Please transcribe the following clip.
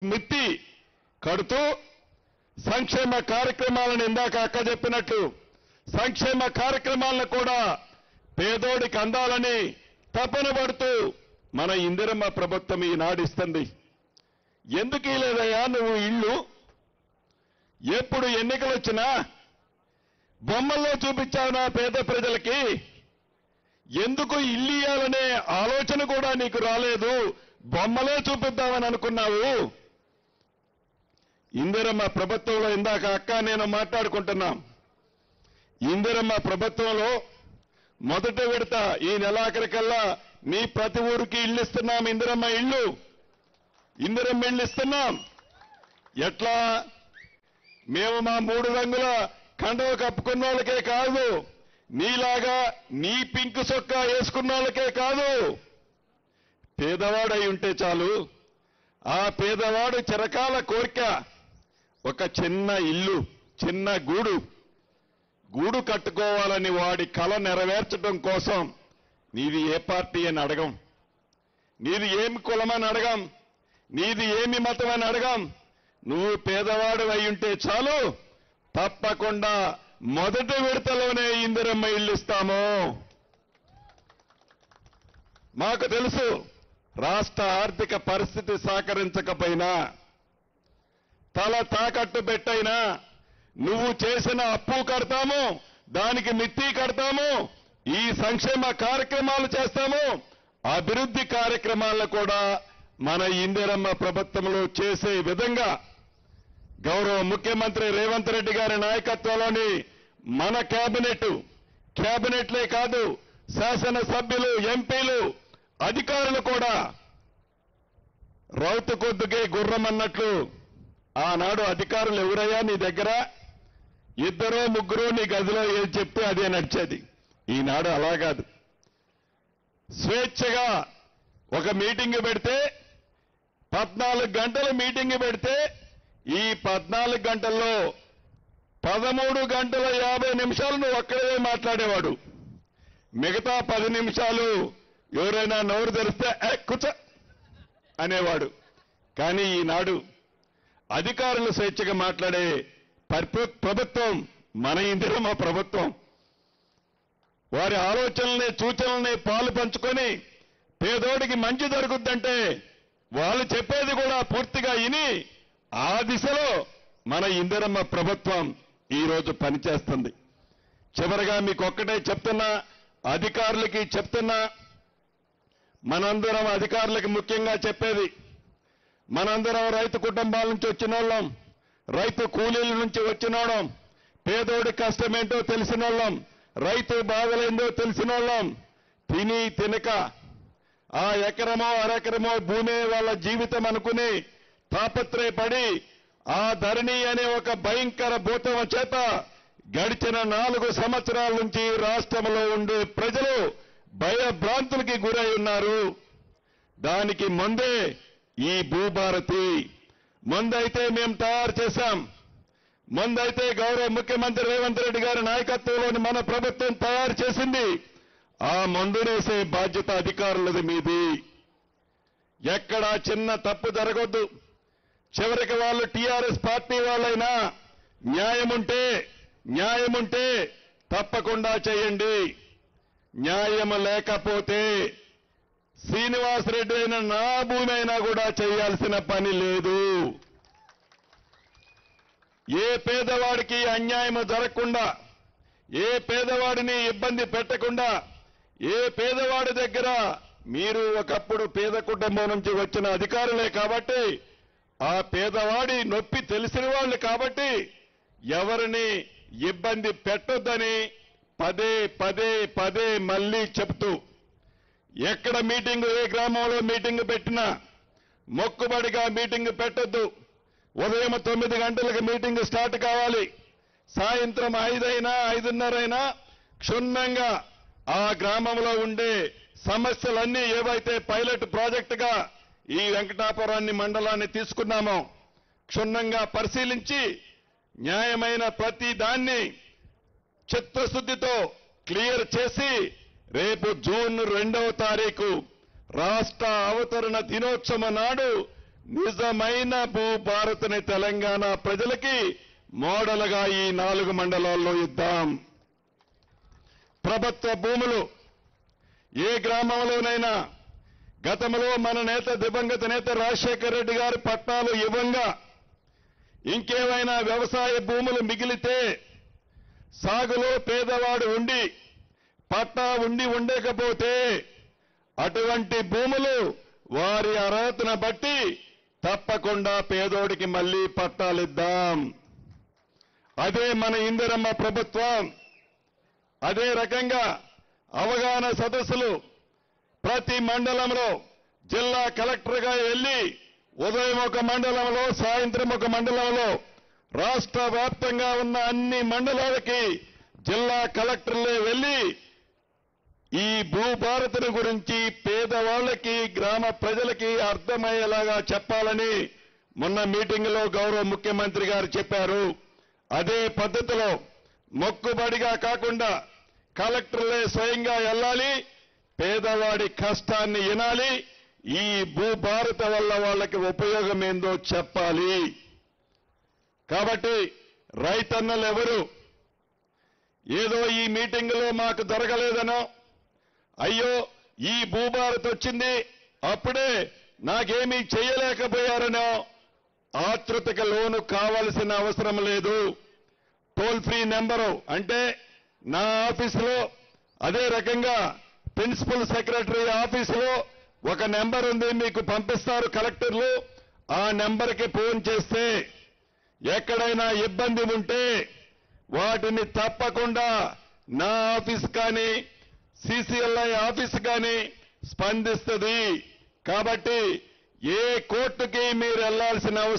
మిత్తి కడుతూ సంక్షేమ కార్యక్రమాలను ఇందాక అక్క చెప్పినట్లు సంక్షేమ కార్యక్రమాలను కూడా పేదోడికి అందాలని తపన పడుతూ మన ఇందిరమ్మ ప్రభుత్వం ఈనాడు ఇస్తుంది. ఎందుకు లేదయ్యా నువ్వు ఇల్లు? ఎప్పుడు ఎన్నికలు వచ్చినా బొమ్మల్లో చూపించావునా పేద ప్రజలకి? ఎందుకు ఇల్లు ఇయ్యాలనే ఆలోచన కూడా నీకు రాలేదు? బొమ్మలే చూపిద్దామని అనుకున్నావు. ఇందిరమ్మ ప్రభుత్వంలో ఇందాక అక్క నేను మాట్లాడుకుంటున్నాం. ఇందిరమ్మ ప్రభుత్వంలో మొదట విడత ఈ నెలాఖరికల్లా మీ ప్రతి ఊరికి ఇల్లు ఇస్తున్నాం. ఇందిరమ్మ ఇల్లు ఇస్తున్నాం. ఎట్లా? మేము మా 3 రంగుల కండవ కప్పుకున్న వాళ్ళకే కాదు, నీలాగా నీ పింక్ సొక్కా వేసుకున్న వాళ్ళకే కాదు, పేదవాడై ఉంటే చాలు. ఆ పేదవాడు చిరకాల కోరిక ఒక చిన్న ఇల్లు, చిన్న గూడు కట్టుకోవాలని వాడి కల నెరవేర్చడం కోసం నీది ఏ పార్టీ అని అడగం, నీది ఏమి కులమని అడగం, నీది ఏమి మతం అని అడగం. నువ్వు పేదవాడు అయి ఉంటే చాలు, తప్పకుండా మొదటి విడతలోనే ఇందిరమ్మ ఇల్లు ఇస్తాము. మాకు తెలుసు రాష్ట్ర ఆర్థిక పరిస్థితి సహకరించకపోయినా, తల తాకట్టు పెట్టైనా నువ్వు చేసిన అప్పు కడతాము, దానికి మిత్తి కడతాము, ఈ సంక్షేమ కార్యక్రమాలు చేస్తాము, అభివృద్ధి కార్యక్రమాలను కూడా మన ఇందిరమ్మ ప్రభుత్వంలో చేసే విధంగా గౌరవ ముఖ్యమంత్రి రేవంత్ రెడ్డి గారి నాయకత్వంలోని మన కేబినెట్లే కాదు, శాసనసభ్యులు, ఎంపీలు, అధికారులు కూడా రౌతు కొద్దుకే గుర్రం అన్నట్లు ఆనాడు అధికారులు ఎవరయ్యా నీ దగ్గర? 2 3 నీ గదిలో ఏది చెప్తే అదే నడిచేది. ఈనాడు అలా కాదు. స్వేచ్ఛగా ఒక మీటింగ్ పెడితే 14 గంటలు మీటింగ్ పెడితే ఈ 14 గంటల్లో 13 గంటల 50 నిమిషాలు నువ్వు ఒక్కడే మాట్లాడేవాడు. మిగతా 10 నిమిషాలు ఎవరైనా నోరు తెరిస్తే కూర్చో అనేవాడు. కానీ ఈనాడు అధికారులు స్వేచ్ఛగా మాట్లాడే ప్రభుత్వం మన ఇందిరమ్మ ప్రభుత్వం. వారి ఆలోచనల్ని, సూచనల్ని పాలు పంచుకొని పేదోడికి మంచి జరుగుద్దంటే వాళ్ళు చెప్పేది కూడా పూర్తిగా విని ఆ దిశలో మన ఇందిరమ్మ ప్రభుత్వం ఈరోజు పనిచేస్తుంది. చివరిగా మీకు ఒక్కటే చెప్తున్నా, అధికారులకి చెప్తున్నా, మనందరం అధికారులకి ముఖ్యంగా చెప్పేది, మనందరం రైతు కుటుంబాల నుంచి వచ్చిన వాళ్ళం, రైతు కూలీల నుంచి వచ్చిన వాళ్ళం, పేదోడి కష్టమేంటో తెలిసిన వాళ్ళం, రైతు బాధలేందో తెలిసిన వాళ్ళం. తిని తినక ఆ ఎకరమో అరెకరమో భూమే వాళ్ళ జీవితం అనుకుని తాపత్రయపడి ఆ ధరణి అనే ఒక భయంకర భూతమ చేత గడిచిన 4 సంవత్సరాల నుంచి రాష్ట్రంలో ఉండే ప్రజలు భయభ్రాంతులకి గురై ఉన్నారు. దానికి ముందే ఈ భూభారతి ముందైతే మేము తయారు చేశాం. ముందైతే గౌరవ ముఖ్యమంత్రి రేవంత్ రెడ్డి గారి నాయకత్వంలోని మన ప్రభుత్వం తయారు చేసింది. ఆ మందునేసే బాధ్యత అధికారులది, మీది. ఎక్కడా చిన్న తప్పు జరగొద్దు. చివరికి వాళ్ళు టీఆర్ఎస్ పార్టీ వాళ్ళైనా న్యాయం ఉంటే తప్పకుండా చేయండి. న్యాయం లేకపోతే శ్రీనివాసరెడ్డి అయినా నా భూమి అయినా కూడా చేయాల్సిన పని లేదు. ఏ పేదవాడికి అన్యాయం జరగకుండా, ఏ పేదవాడిని ఇబ్బంది పెట్టకుండా, ఏ పేదవాడి దగ్గర మీరు ఒకప్పుడు పేద కుటుంబం నుంచి వచ్చిన అధికారులే కాబట్టి, ఆ పేదవాడి నొప్పి తెలిసిన వాళ్ళు కాబట్టి ఎవరిని ఇబ్బంది పెట్టొద్దని పదే మళ్ళీ చెప్తూ, ఎక్కడ మీటింగ్, ఏ గ్రామంలో మీటింగ్ పెట్టినా మొక్కుబడిగా మీటింగ్ పెట్టొద్దు. ఉదయం 9 గంటలకు మీటింగ్ స్టార్ట్ కావాలి. సాయంత్రం 5 అయినా 5:30 అయినా క్షుణ్ణంగా ఆ గ్రామంలో ఉండే సమస్యలన్నీ ఏవైతే పైలట్ ప్రాజెక్టుగా ఈ వెంకటాపురాన్ని మండలాన్ని తీసుకున్నామో క్షుణ్ణంగా పరిశీలించి న్యాయమైన ప్రతి దాన్ని చిత్తశుద్ధితో క్లియర్ చేసి రేపు జూన్ 2వ తారీఖు రాష్ట్ర అవతరణ దినోత్సవం నాడు నిజమైన భూభారతిని తెలంగాణ ప్రజలకి మోడల్గా ఈ 4 మండలాల్లో ఇద్దాం. ప్రభుత్వ భూములు ఏ గ్రామంలోనైనా గతంలో మన దివంగత నేత రాజశేఖర రెడ్డి గారి పట్టాలు ఇవ్వంగా ఇంకేమైనా వ్యవసాయ భూములు మిగిలితే సాగులో పేదవాడు ఉండి పట్టా ఉండకపోతే అటువంటి భూములు వారి అర్హతను బట్టి తప్పకుండా పేదోడికి మళ్లీ పట్టాలిద్దాం. అదే మన ఇందిరమ్మ ప్రభుత్వం. అదే రకంగా అవగాహన సదస్సులు ప్రతి మండలంలో జిల్లా కలెక్టర్గా వెళ్లి ఉదయం ఒక మండలంలో సాయంత్రం ఒక మండలంలో రాష్ట్ర వ్యాప్తంగా ఉన్న అన్ని మండలాలకి జిల్లా కలెక్టర్లే వెళ్లి ఈ భూభారతిని గురించి పేదవాళ్లకి గ్రామ ప్రజలకి అర్థమయ్యేలాగా చెప్పాలని మొన్న మీటింగ్లో గౌరవ ముఖ్యమంత్రి గారు చెప్పారు. అదే పద్ధతిలో మొక్కుబడిగా కాకుండా కలెక్టర్లే స్వయంగా వెళ్ళాలి, పేదవాడి కష్టాన్ని వినాలి, ఈ భూభారతి వల్ల వాళ్ళకి ఉపయోగం ఏందో చెప్పాలి. కాబట్టి రైతన్నలు ఎవరు ఏదో ఈ మీటింగులో మాకు దొరకలేదనో, అయ్యో ఈ భూభారతి వచ్చింది అప్పుడే నాకేమీ చేయలేకపోయారనో ఆతృతకు లోను కావాల్సిన అవసరం లేదు. టోల్ ఫ్రీ నెంబరు అంటే నా ఆఫీసులో, అదే రకంగా ప్రిన్సిపల్ సెక్రటరీ ఆఫీసులో ఒక నెంబర్ ఉంది, మీకు పంపిస్తారు కలెక్టర్లు. ఆ నెంబర్కి ఫోన్ చేస్తే ఎక్కడైనా ఇబ్బంది ఉంటే వాటిని తప్పకుండా నా ఆఫీస్ కానీ సిసిఎల్ఐ ఆఫీస్ కానీ స్పందిస్తుంది. కాబట్టి ఏ కోర్టుకి మీరు వెళ్లాల్సిన అవసరం